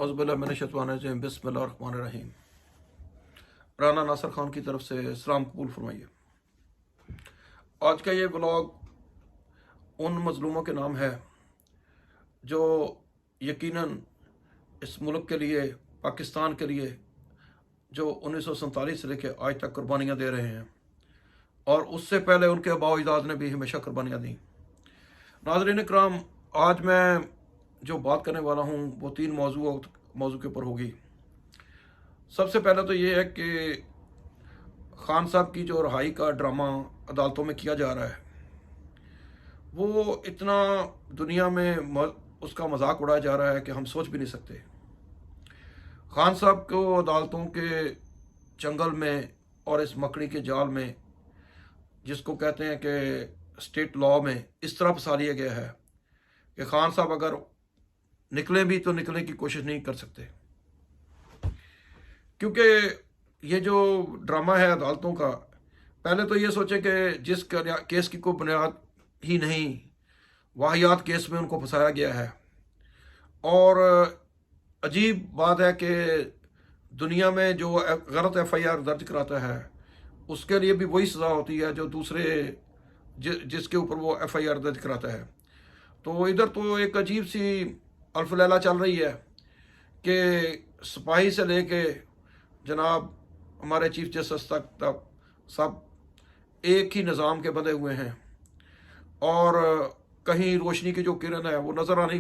औज़ुबिल्लाहि बिस्मिल्लाहिर्रहमानिर्रहीम। राना नासिर खान की तरफ से सलाम कबूल फरमाइए। आज का ये ब्लॉग उन मज़लूमों के नाम है जो यकीनन इस मुल्क के लिए, पाकिस्तान के लिए, जो 1947 से लेकर आज तक कुर्बानियाँ दे रहे हैं और उससे पहले उनके आबाओ अजदाद ने भी हमेशा कुर्बानियाँ दी। नाज़रीन इकराम, आज मैं जो बात करने वाला हूँ वो 3 मौजू के ऊपर होगी। सबसे पहले तो ये है कि खान साहब की जो रहाई का ड्रामा अदालतों में किया जा रहा है वो इतना दुनिया में उसका मजाक उड़ाया जा रहा है कि हम सोच भी नहीं सकते। खान साहब को अदालतों के जंगल में और इस मकड़ी के जाल में, जिसको कहते हैं कि स्टेट लॉ में, इस तरह फंसा लिया गया है कि खान साहब अगर निकले भी तो निकलने की कोशिश नहीं कर सकते, क्योंकि ये जो ड्रामा है अदालतों का, पहले तो ये सोचे कि जिस केस की कोई बुनियाद ही नहीं, वाहियात केस में उनको फंसाया गया है। और अजीब बात है कि दुनिया में जो गलत FIR दर्ज कराता है उसके लिए भी वही सज़ा होती है जो दूसरे जिसके ऊपर वो FIR दर्ज कराता है। तो इधर तो एक अजीब सी अल्फलैला चल रही है कि सिपाही से लेके जनाब हमारे चीफ जस्टिस तक सब एक ही निज़ाम के बंधे हुए हैं और कहीं रोशनी की जो किरण है वो नज़र आनी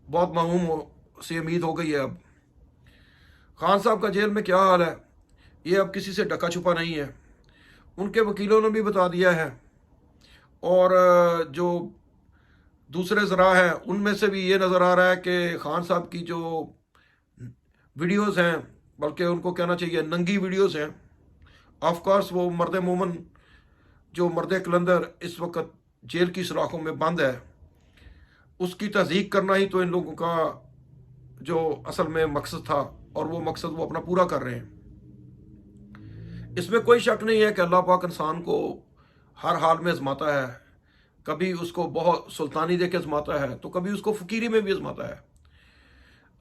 बहुत मामूम सी उम्मीद हो गई है। अब खान साहब का जेल में क्या हाल है ये अब किसी से ढका छुपा नहीं है। उनके वकीलों ने भी बता दिया है और जो दूसरे ज़रा हैं उनमें से भी ये नज़र आ रहा है कि खान साहब की जो वीडियोस हैं, बल्कि उनको कहना चाहिए नंगी वीडियोस हैं। ऑफ कोर्स वो मर्द मोमन, जो मर्द कलंदर इस वक्त जेल की सुराखों में बंद है, उसकी तहज़ीक करना ही तो इन लोगों का जो असल में मकसद था और वो मकसद वो अपना पूरा कर रहे हैं। इसमें कोई शक नहीं है कि अल्लाह पाक इंसान को हर हाल में आजमाता है। कभी उसको बहुत सुल्तानी दे के आजमाता है तो कभी उसको फ़कीरी में भी आजमाता है।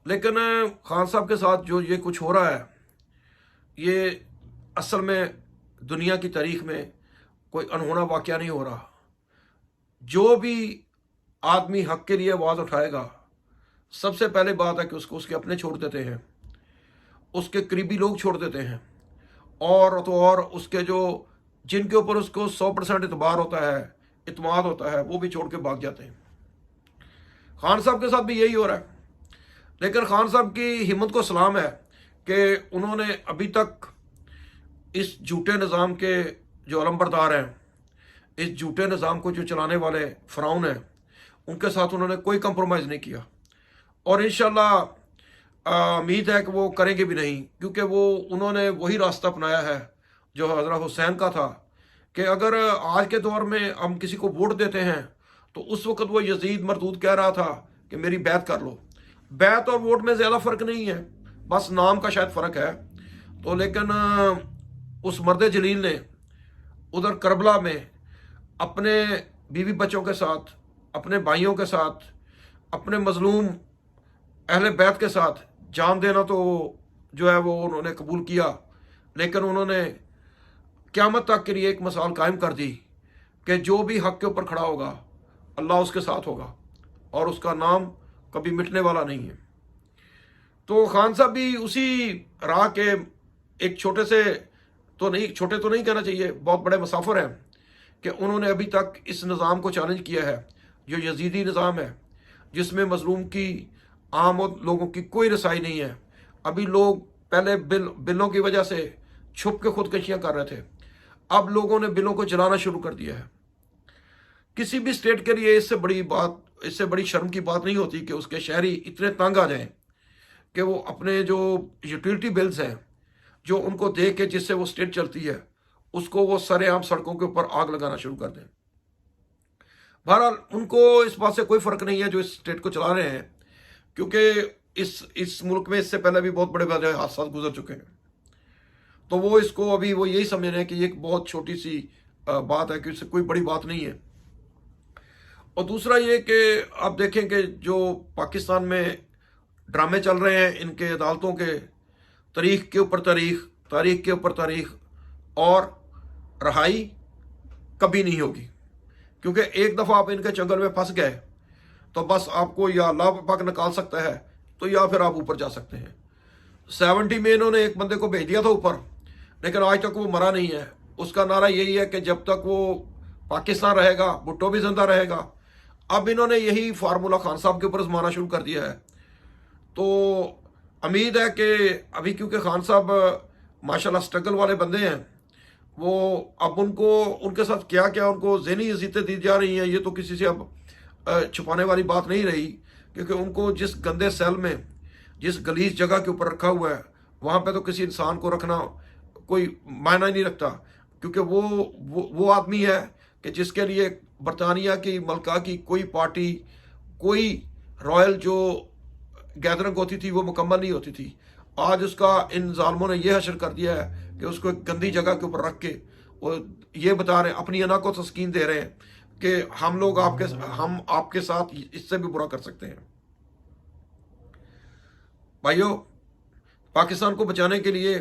लेकिन खान साहब के साथ जो ये कुछ हो रहा है ये असल में दुनिया की तारीख में कोई अनहोना वाक़या नहीं हो रहा। जो भी आदमी हक़ के लिए आवाज़ उठाएगा, सबसे पहले बात है कि उसको उसके अपने छोड़ देते हैं, उसके करीबी लोग छोड़ देते हैं, और तो और उसके जो जिनके ऊपर उसको 100% इतबार होता है, इत्माद होता है, वो भी छोड़ के भाग जाते हैं। खान साहब के साथ भी यही हो रहा है। लेकिन खान साहब की हिम्मत को सलाम है कि उन्होंने अभी तक इस झूठे निज़ाम के जो अलमबरदार हैं, इस झूठे निज़ाम को जो चलाने वाले फ़िरौन हैं, उनके साथ उन्होंने कोई कंप्रोमाइज़ नहीं किया और इंशाल्लाह उम्मीद है कि वो करेंगे भी नहीं, क्योंकि वो उन्होंने वही रास्ता अपनाया है जो हज़रत हुसैन का था कि अगर आज के दौर में हम किसी को वोट देते हैं तो उस वक्त वो यजीद मरदूद कह रहा था कि मेरी बैत कर लो। बैत और वोट में ज़्यादा फ़र्क नहीं है, बस नाम का शायद फ़र्क है। तो लेकिन उस मर्द जलील ने उधर करबला में अपने बीवी बच्चों के साथ, अपने भाइयों के साथ, अपने मजलूम अहले बैत के साथ जान देना तो जो है वो उन्होंने कबूल किया। लेकिन उन्होंने क़यामत तक के लिए एक मिसाल कायम कर दी कि जो भी हक़ के ऊपर खड़ा होगा अल्लाह उसके साथ होगा और उसका नाम कभी मिटने वाला नहीं है। तो खान साहब भी उसी राह के एक छोटे तो नहीं कहना चाहिए, बहुत बड़े मुसाफिर हैं कि उन्होंने अभी तक इस निज़ाम को चैलेंज किया है जो यजीदी निज़ाम है, जिसमें मजलूम की, आम लोगों की कोई रसाई नहीं है। अभी लोग पहले बिलों की वजह से छुप के खुदकशियाँ कर रहे थे, अब लोगों ने बिलों को जलाना शुरू कर दिया है। किसी भी स्टेट के लिए इससे बड़ी शर्म की बात नहीं होती कि उसके शहरी इतने तंग आ जाएं कि वो अपने जो यूटिलिटी बिल्स हैं जो उनको दे के जिससे वो स्टेट चलती है उसको वो सरेआम सड़कों के ऊपर आग लगाना शुरू कर दें। बहरहाल उनको इस बात से कोई फ़र्क नहीं है जो इस स्टेट को चला रहे हैं, क्योंकि इस मुल्क में इससे पहले भी बहुत बड़े बड़े हादसा गुजर चुके हैं। तो वो इसको अभी वो यही समझ रहे हैं कि ये एक बहुत छोटी सी बात है, कि इससे कोई बड़ी बात नहीं है। और दूसरा ये कि आप देखें कि जो पाकिस्तान में ड्रामे चल रहे हैं इनके अदालतों के, तारीख के ऊपर तारीख, तारीख के ऊपर तारीख, और रहाई कभी नहीं होगी। क्योंकि एक दफ़ा आप इनके चंगल में फंस गए तो बस आपको या अल्लाह पाक निकाल सकता है, तो या फिर आप ऊपर जा सकते हैं। 70 में इन्होंने एक बंदे को भेज दिया था ऊपर, लेकिन आज तक वो मरा नहीं है। उसका नारा यही है कि जब तक वो पाकिस्तान रहेगा भुट्टो भी जिंदा रहेगा। अब इन्होंने यही फार्मूला खान साहब के ऊपर आजमाना शुरू कर दिया है। तो उम्मीद है कि अभी, क्योंकि खान साहब माशाल्लाह स्ट्रगल वाले बंदे हैं, वो अब उनको उनके साथ क्या क्या उनको ज़हनी अज़ियतें दी जा रही हैं, ये तो किसी से अब छुपाने वाली बात नहीं रही। क्योंकि उनको जिस गंदे सेल में, जिस गलीज जगह के ऊपर रखा हुआ है, वहाँ पे तो किसी इंसान को रखना कोई मायना ही नहीं रखता। क्योंकि वो आदमी है कि जिसके लिए बरतानिया की मलका की कोई पार्टी, कोई रॉयल जो गैदरिंग होती थी वो मुकम्मल नहीं होती थी। आज उसका इन जालमों ने यह हशर कर दिया है कि उसको एक गंदी जगह के ऊपर रख के वो ये बता रहे हैं, अपनी अना को तस्कीन दे रहे हैं कि हम आपके साथ इससे भी बुरा कर सकते हैं। भाइयों, पाकिस्तान को बचाने के लिए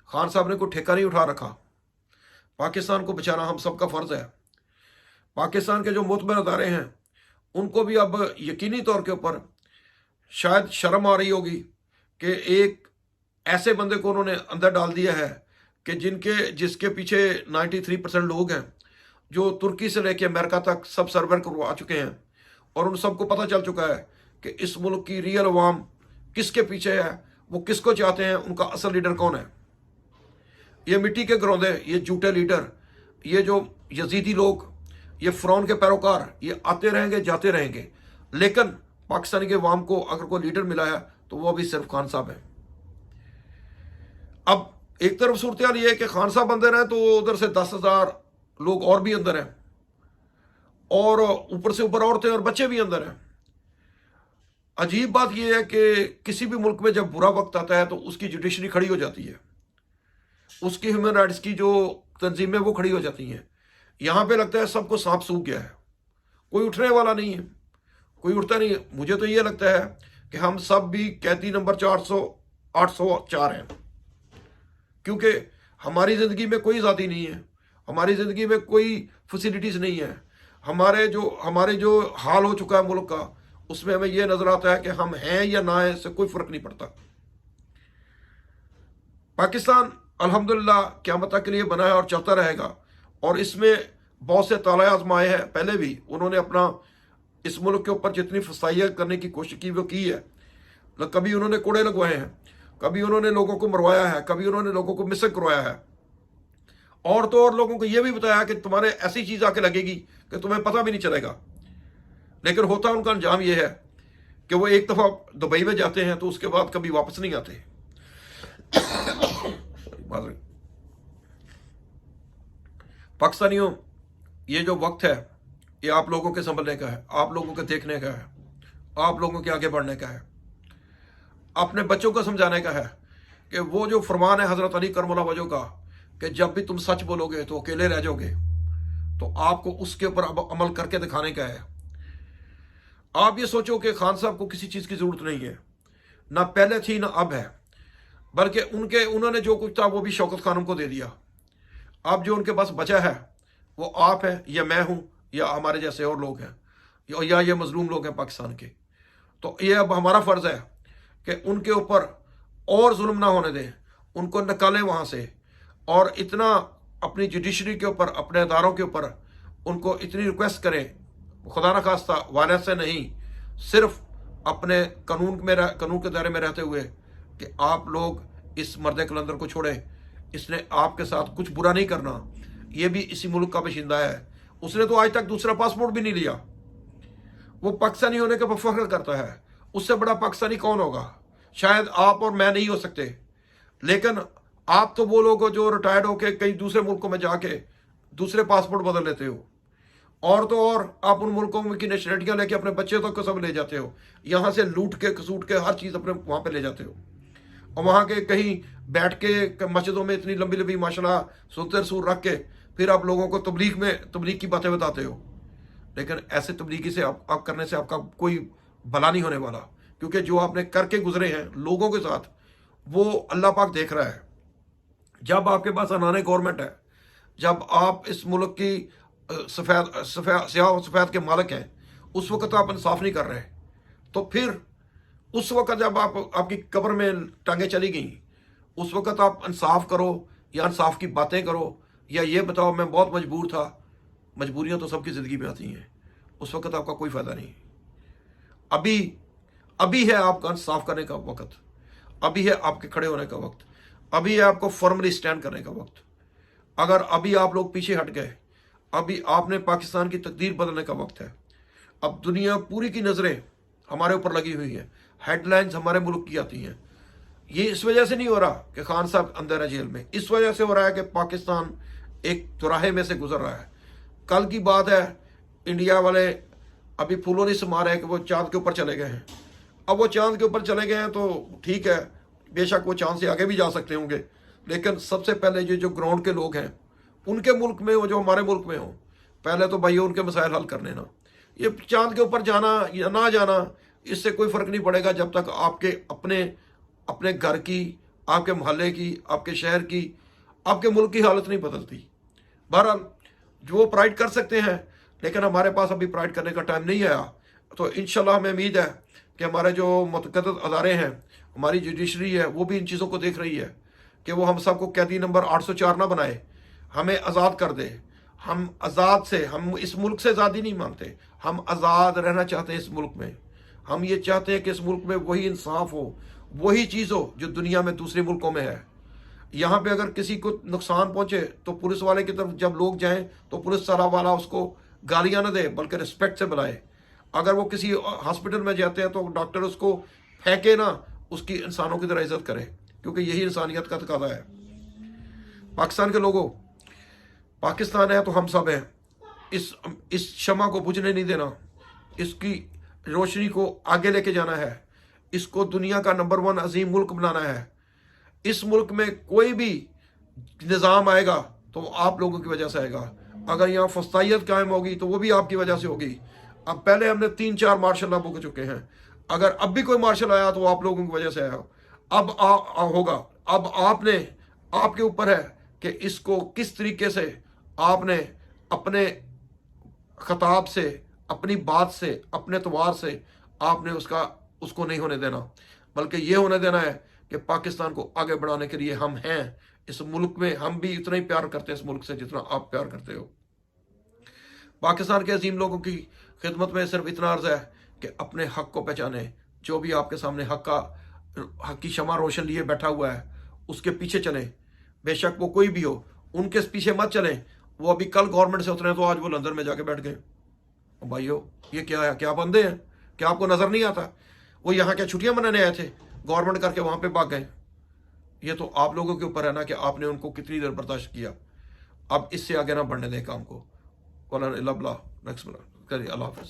खान साहब ने कोई ठेका नहीं उठा रखा। पाकिस्तान को बचाना हम सबका फर्ज है। पाकिस्तान के जो मोतबर अदारे हैं उनको भी अब यकीनी तौर के ऊपर शायद शर्म आ रही होगी कि एक ऐसे बंदे को उन्होंने अंदर डाल दिया है कि जिसके पीछे 93% लोग हैं, जो तुर्की से लेकर अमेरिका तक सब सर्वर करवा चुके हैं, और उन सबको पता चल चुका है कि इस मुल्क की रियल अवाम किसके पीछे है, वो किसको चाहते हैं, उनका असल लीडर कौन है। ये मिट्टी के घरौंदे, ये झूठे लीडर, ये जो यजीदी लोग, ये फ़िरौन के पैरोकार, ये आते रहेंगे जाते रहेंगे। लेकिन पाकिस्तानी के अवाम को अगर कोई लीडर मिला है तो वो अभी सिर्फ खान साहब है। अब एक तरफ सूरत हाल ये है कि खान साहब अंदर हैं, तो उधर से 10,000 लोग और भी अंदर हैं, और ऊपर से ऊपर औरतें और बच्चे भी अंदर हैं। अजीब बात यह है कि किसी भी मुल्क में जब बुरा वक्त आता है तो उसकी जुडिशरी खड़ी हो जाती है, उसकी ह्यूमन राइट्स की जो तंजीमें वो खड़ी हो जाती हैं। यहाँ पे लगता है सबको सांप सूख गया है, कोई उठने वाला नहीं है, कोई उठता नहीं है। मुझे तो ये लगता है कि हम सब भी कैदी नंबर 804 हैं, क्योंकि हमारी ज़िंदगी में कोई आज़ादी नहीं है, हमारी ज़िंदगी में कोई फैसिलिटीज़ नहीं है। हमारे जो हाल हो चुका है मुल्क का, उसमें हमें यह नज़र आता है कि हम हैं या ना हैं, इससे कोई फ़र्क नहीं पड़ता। पाकिस्तान अल्हम्दुलिल्लाह क़यामत तक के लिए बना है और चलता रहेगा, और इसमें बहुत से ताले आजमाए हैं। पहले भी उन्होंने अपना इस मुल्क के ऊपर जितनी फसाइयाँ करने की कोशिश की वो की है। कभी उन्होंने कोड़े लगवाए हैं, कभी उन्होंने लोगों को मरवाया है, कभी उन्होंने लोगों को मिसक करवाया है, और तो और लोगों को यह भी बताया कि तुम्हारे ऐसी चीज़ आके लगेगी कि तुम्हें पता भी नहीं चलेगा। लेकिन होता उनका अंजाम यह है कि वो एक दफ़ा दुबई में जाते हैं तो उसके बाद कभी वापस नहीं आते। पाकिस्तानियों, ये जो वक्त है ये आप लोगों के संभलने का है, आप लोगों के देखने का है, आप लोगों के आगे बढ़ने का है, अपने बच्चों को समझाने का है कि वो जो फरमान है हज़रत अली करमुल्लाह वजह का कि जब भी तुम सच बोलोगे तो अकेले रह जाओगे, तो आपको उसके ऊपर अब अमल करके दिखाने का है। आप ये सोचो कि खान साहब को किसी चीज़ की ज़रूरत नहीं है, ना पहले थी ना अब है, बल्कि उन्होंने जो कुछ था वो भी शौकत खानम को दे दिया। अब जो उनके पास बचा है वो आप हैं, या मैं हूँ, या हमारे जैसे और लोग हैं, या ये मजलूम लोग हैं पाकिस्तान के। तो ये अब हमारा फ़र्ज़ है कि उनके ऊपर और जुल्म ना होने दें, उनको निकालें वहाँ से, और इतना अपनी जुडिशरी के ऊपर, अपने अदारों के ऊपर उनको इतनी रिक्वेस्ट करें, खुदा न खास्ता वायलेंस से नहीं, सिर्फ अपने कानून के दायरे में रहते हुए, कि आप लोग इस मर्द कलंदर को छोड़ें। इसने आपके साथ कुछ बुरा नहीं करना, ये भी इसी मुल्क का बाशिंदा है। उसने तो आज तक दूसरा पासपोर्ट भी नहीं लिया, वो पाकिस्तानी होने के पर फख्र करता है। उससे बड़ा पाकिस्तानी कौन होगा? शायद आप और मैं नहीं हो सकते, लेकिन आप तो वो लोग हो जो रिटायर्ड होके कई दूसरे मुल्कों में जाके दूसरे पासपोर्ट बदल लेते हो, और तो और आप उन मुल्कों में की नेशनलिटियाँ लेके अपने बच्चे तक को सब ले जाते हो, यहाँ से लूट के कसूट के हर चीज़ अपने वहाँ पे ले जाते हो, और वहाँ के कहीं बैठ के मस्जिदों में इतनी लंबी लंबी माशाल्लाह सुनते रसूल रख के फिर आप लोगों को तबलीग की बातें बताते हो। लेकिन ऐसे तबलीगी से आप करने से आपका कोई भला नहीं होने वाला, کیونکہ جو آپ نے کر کے گزرے ہیں لوگوں کے ساتھ وہ اللہ پاک دیکھ رہا ہے. جب آپ کے پاس انانے گورنمنٹ ہے، جب آپ اس ملک کی سیاہ و سفید کے مالک ہیں، اس وقت آپ انصاف نہیں کر رہے، تو پھر اس وقت جب آپ کی قبر میں ٹانگیں چلی گئیں، اس وقت آپ انصاف کرو یا انصاف کی باتیں کرو یا یہ بتاؤ میں بہت مجبور تھا. مجبوریاں تو سب کی زندگی میں آتی ہیں، اس وقت آپ کا کوئی فائدہ نہیں. ابھی ہے آپ کا انصاف کرنے کا وقت، ابھی ہے آپ کے کھڑے ہونے کا وقت، ابھی ہے آپ کو فرملی سٹینڈ کرنے کا وقت. اگر ابھی آپ لوگ پیچھے ہٹ گئے، ابھی آپ نے پاکستان کی تقدیر بدلنے کا وقت ہے. اب دنیا پوری کی نظریں ہمارے اوپر لگی ہوئی ہیں، ہیڈ لائنز ہمارے ملک کی آتی ہیں. یہ اس وجہ سے نہیں ہو رہا کہ خان صاحب اندر ہے جیل میں، اس وجہ سے ہو رہا ہے کہ پاکستان ایک چوراہے میں سے گزر رہا ہے. کل کی بات ہے، انڈیا والے ابھی پھولوں نہیں سما رہے کہ وہ چاند کے اوپر چلے گئے ہیں. اب وہ چاند کے اوپر چلے گئے ہیں تو ٹھیک ہے، بے شک وہ چاند سے آگے بھی جا سکتے ہوں گے، لیکن سب سے پہلے جو گراؤنڈ کے لوگ ہیں ان کے ملک میں ہو، جو ہمارے ملک میں ہوں، پہلے تو بھائی ان کے مسائل حل کر لینا. یہ چاند کے اوپر جانا یا نہ جانا اس سے کوئی فرق نہیں پڑے گا جب تک آپ کے اپنے گھر کی، آپ کے محلے کی، آپ کے شہر کی، آپ کے ملک کی حالت نہیں بدلتی. بہرحال جو پرائڈ کر سکتے ہیں، لیکن ہمارے پاس ابھی پرائڈ کرنے کا ٹائم نہیں آیا. تو انشاءاللہ ہمیں امید ہے کہ ہمارے جو متعدد ادارے ہیں، ہماری جوڈیشری ہے، وہ بھی ان چیزوں کو دیکھ رہی ہے کہ وہ ہم سب کو قیدی نمبر 804 نہ بنائے، ہمیں آزاد کر دے. ہم آزاد سے، ہم اس ملک سے آزادی نہیں مانگتے، ہم آزاد رہنا چاہتے ہیں اس ملک میں. ہم یہ چاہتے ہیں کہ اس ملک میں وہی انصاف ہو، وہی چیز ہو جو دنیا میں دوسرے ملکوں میں ہے. یہاں پہ اگر کسی کو نقصان پہنچے تو پولیس والے کی طرف جب لوگ جائیں تو پولیس والا اس کو گالیاں نہ دے بلکہ رسپیکٹ سے بلائے. اگر وہ کسی ہاسپٹل میں جاتے ہیں تو ڈاکٹر اس کو پھینکے نہ، اس کی انسانوں کی طرح عزت کرے، کیونکہ یہی انسانیت کا تقاضا ہے. پاکستان کے لوگوں، پاکستان ہے تو ہم سب ہیں. اس شمع کو بجھنے نہیں دینا، اس کی روشنی کو آگے لے کے جانا ہے، اس کو دنیا کا نمبر 1 عظیم ملک بنانا ہے. اس ملک میں کوئی بھی نظام آئے گا تو وہ آپ لوگوں کی وجہ سے آئے گا. اگر یہاں فسطائیت قائم ہوگی تو وہ بھی آپ کی وجہ سے ہوگی. اب پہلے ہم نے 3-4 مارشل اب ہو چکے ہیں، اگر اب بھی کوئی مارشل آیا تو وہ آپ لوگوں کی وجہ سے آیا. اب ہوگا. اب آپ کے اوپر ہے کہ اس کو کس طریقے سے آپ نے اپنے خطاب سے، اپنی بات سے، اپنے اعتبار سے آپ نے اس کو نہیں ہونے دینا، بلکہ یہ ہونے دینا ہے کہ پاکستان کو آگے بڑھانے کے لیے ہم ہیں. اس ملک میں ہم بھی اتنا ہی پیار کرتے ہیں اس ملک سے جتنا آپ پیار کرتے ہو. پاکستان کے عظیم لوگوں کی خدمت میں صرف اتنا عرض ہے کہ اپنے حق کو پہچانیں. جو بھی آپ کے سامنے حق کی شمع روشن لیے بیٹھا ہوا ہے اس کے پیچھے چلیں، بے شک وہ کوئی بھی ہو. ان کے پیچھے مت چلیں. وہ ابھی کل گورنمنٹ سے اترے تو آج وہ لندن میں جا کے بیٹھ گئے. بھائیو یہ کیا ہے؟ کیا بندے ہیں؟ کیا آپ کو نظر نہیں آتا؟ وہ یہاں کیا چھٹیاں منانے آئے تھے؟ گورنمنٹ کر کے وہاں پہ بھاگ گئے. یہ تو آپ لوگوں کے اوپر ہے نا کہ آپ نے ان کو کتنی دیر برداشت کیا. اب اس سے آگے نہ بڑھنے دیں کام کو. اللہ حافظ.